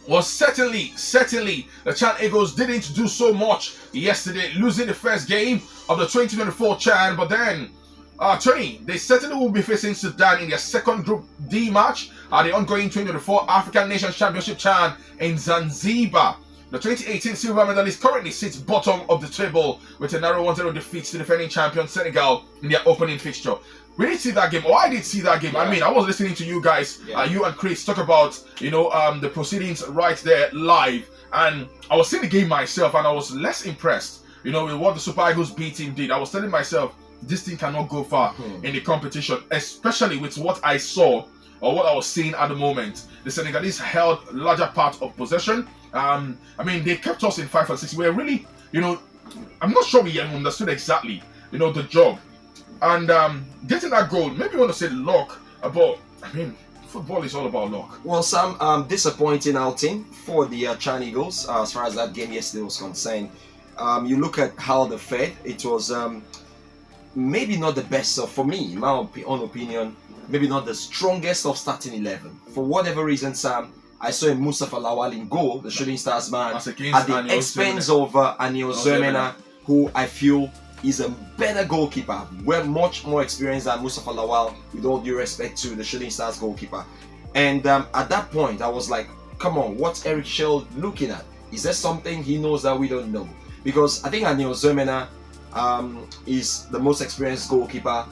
Well, certainly, the Chan Eagles didn't do so much yesterday, losing the first game of the 2024 Chan. But then, Tony, they certainly will be facing Sudan in their second Group D match at the ongoing 2024 African Nations Championship Chan in Zanzibar. The 2018 silver medalist currently sits bottom of the table with a narrow 1-0 defeat to defending champion Senegal in their opening fixture. We didn't see that game. Oh, I did see that game. Yeah. I mean, I was listening to you guys, you and Chris, talk about, the proceedings right there live. And I was seeing the game myself and I was less impressed, with what the Super Eagles B team did. I was telling myself, this thing cannot go far in the competition, especially with what I saw or what I was seeing at the moment. The Senegalese held larger part of possession. They kept us in 5 and 6. We're really, I'm not sure we understood exactly, the job. And getting that goal, maybe you want to say luck, but football is all about luck. Well, some disappointing outing for the Chan Eagles as far as that game yesterday was concerned. You look at how they fared, it was maybe not the best. So for me, in my own opinion, maybe not the strongest of starting 11. For whatever reason, Sam, I saw a Mustafa Lawal in goal, the Shooting Stars man, at the expense of Anil Zermena, who I feel is a better goalkeeper. We're much more experienced than Mustafa Lawal, with all due respect to the Shooting Stars goalkeeper. And at that point, I was like, come on, what's Eric Shell looking at? Is there something he knows that we don't know? Because I think Anil Zermena is the most experienced goalkeeper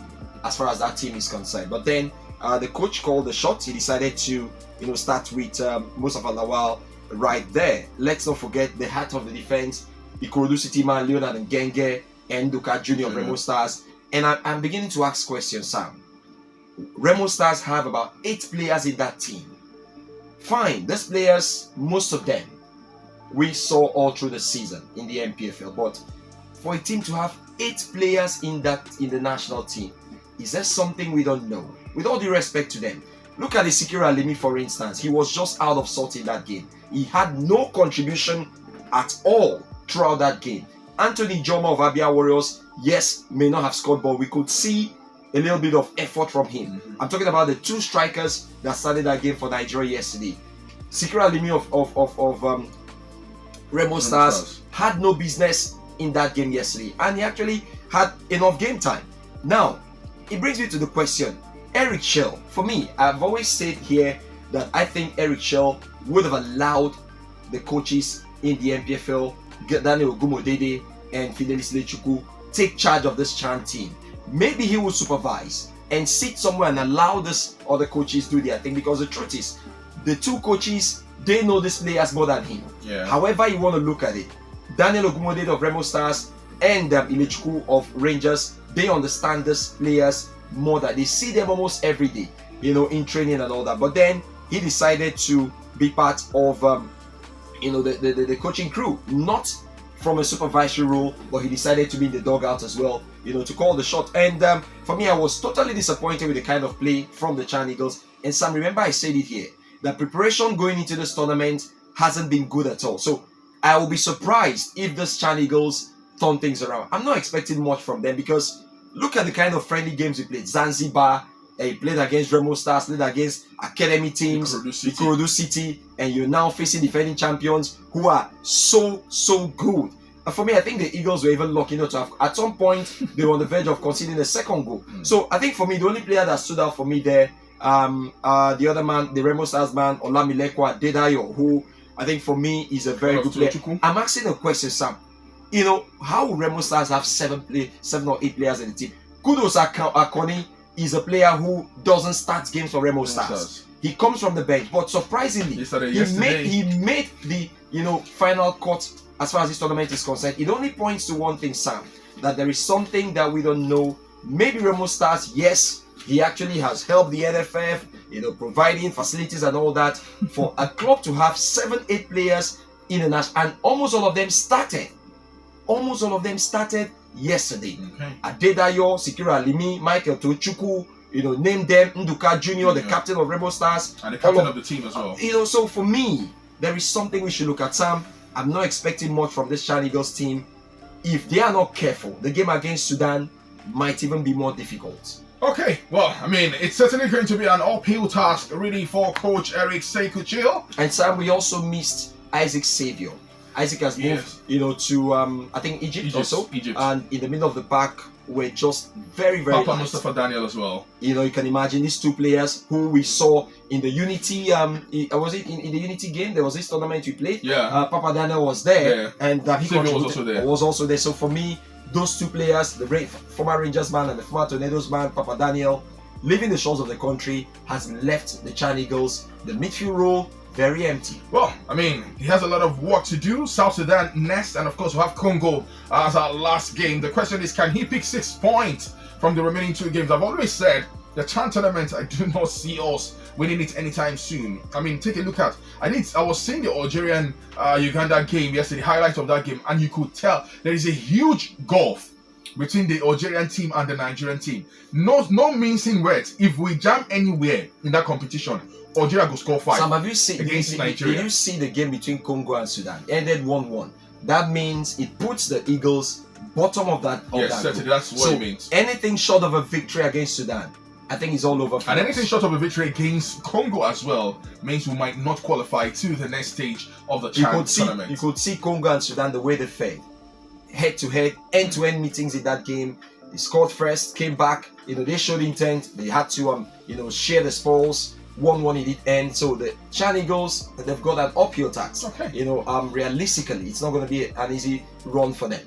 as far as that team is concerned. But then the coach called the shots. He decided to start with Mustafa Lawal right there. Let's not forget the heart of the defense, Ikorodu City man Leonard Ngenge and Nduka Junior of Remo Stars. And I'm beginning to ask questions, Sam. Remo Stars have about 8 players in that team. Fine, these players, most of them, we saw all through the season in the MPFL. But for a team to have 8 players in the national team, is there something we don't know? With all due respect to them, look at the Sikiru Alimi, for instance. He was just out of sort in that game. He had no contribution at all throughout that game. Anthony Joma of Abia Warriors, yes, may not have scored, but we could see a little bit of effort from him. I'm talking about the 2 strikers that started that game for Nigeria yesterday. Sikiru Alimi of Remo Stars had no business in that game yesterday, and he actually had enough game time. Now, it brings me to the question, Eric Shell. For me, I've always said here that I think Eric Shell would have allowed the coaches in the MPFL, Daniel Ogumodede and Fidelis Lechukwu, take charge of this Chan team. Maybe he would supervise and sit somewhere and allow this other coaches do their thing, because the truth is, the 2 coaches, they know these players more than him. Yeah. However you want to look at it, Daniel Ogumodede of Remo Stars and Ilechukwu of Rangers, they understand these players more, that they see them almost every day, in training and all that. But then he decided to be part of the coaching crew, not from a supervisory role, but he decided to be in the dugout as well, to call the shot. And for me, I was totally disappointed with the kind of play from the Chan Eagles. And Sam, remember I said it here, the preparation going into this tournament hasn't been good at all. So I will be surprised if this Chan Eagles turn things around. I'm not expecting much from them, because look at the kind of friendly games we played. Zanzibar, he played against Remo Stars, played against academy teams, Ikorodu City, and you're now facing defending champions who are so good. And for me, I think the Eagles were even lucky not to have. At some point, they were on the verge of conceding a second goal. So I think for me, the only player that stood out for me there, the other man, the Remo Stars man, Olamilekwa Dedayo, who I think for me is a very good player. I'm asking a question, Sam. How will Remo Stars have 7 or 8 players in the team? Kudos Akoni is a player who doesn't start games for Remo Stars. He comes from the bench, but surprisingly, he made the final cut as far as this tournament is concerned. It only points to one thing, Sam, that there is something that we don't know. Maybe Remo Stars, yes, he actually has helped the NFF, providing facilities and all that for a club to have 7-8 players in the national, and almost all of them started. Yesterday. Adedayo, Sikiru Alimi, Michael Tochukwu, name them, Nduka Junior, the captain of Remo Stars, and the captain of the team as well. So for me, there is something we should look at, Sam. I'm not expecting much from this Chan Eagles team. If they are not careful, the game against Sudan might even be more difficult. Okay, well, I mean, it's certainly going to be an uphill task, really, for Coach Eric Sekou. And Sam, we also missed Isaac Savio. Isaac has moved, Yes. to I think Egypt also. Egypt. And in the middle of the pack, we're just very, very Papa light. Mustafa Daniel as well. You can imagine these two players who we saw in the Unity. Was it in the Unity game? There was this tournament we played. Yeah. Papa Daniel was there, Yeah. and he Savio was contributed- also there. Was also there. So for me, those two players, the former Rangers man and the former Tornadoes man, Papa Daniel, leaving the shores of the country, has left the Chan Eagles. The midfield role very empty. Well, I mean, he has a lot of work to do. South Sudan next, and of course, we'll have Congo as our last game. The question is, can he pick 6 points from the remaining 2 games? I've always said the Chan tournament, I do not see us winning it anytime soon. I mean, take a look at. I was seeing the Algerian Uganda game yesterday, highlights of that game, and you could tell there is a huge gulf between the Algerian team and the Nigerian team. No mincing words. If we jam anywhere in that competition, Algeria will score 5. Sam, have you seen? against Did Nigeria. you see the game between Congo and Sudan? It ended 1-1. That means it puts the Eagles bottom of that. Yes, that certainly, group. that's what So it means. anything short of a victory against Sudan, I think it's all over. For And us. anything short of a victory against Congo as well means we might not qualify to the next stage of the you Chan could see tournament. you could see Congo and Sudan the way they fared, head to head, end to end meetings in that game. They scored first, came back. They showed intent. They had to share the spoils. 1-1 it did end. So the Chan Eagles, they've got an uphill task. Okay. Realistically, it's not going to be an easy run for them.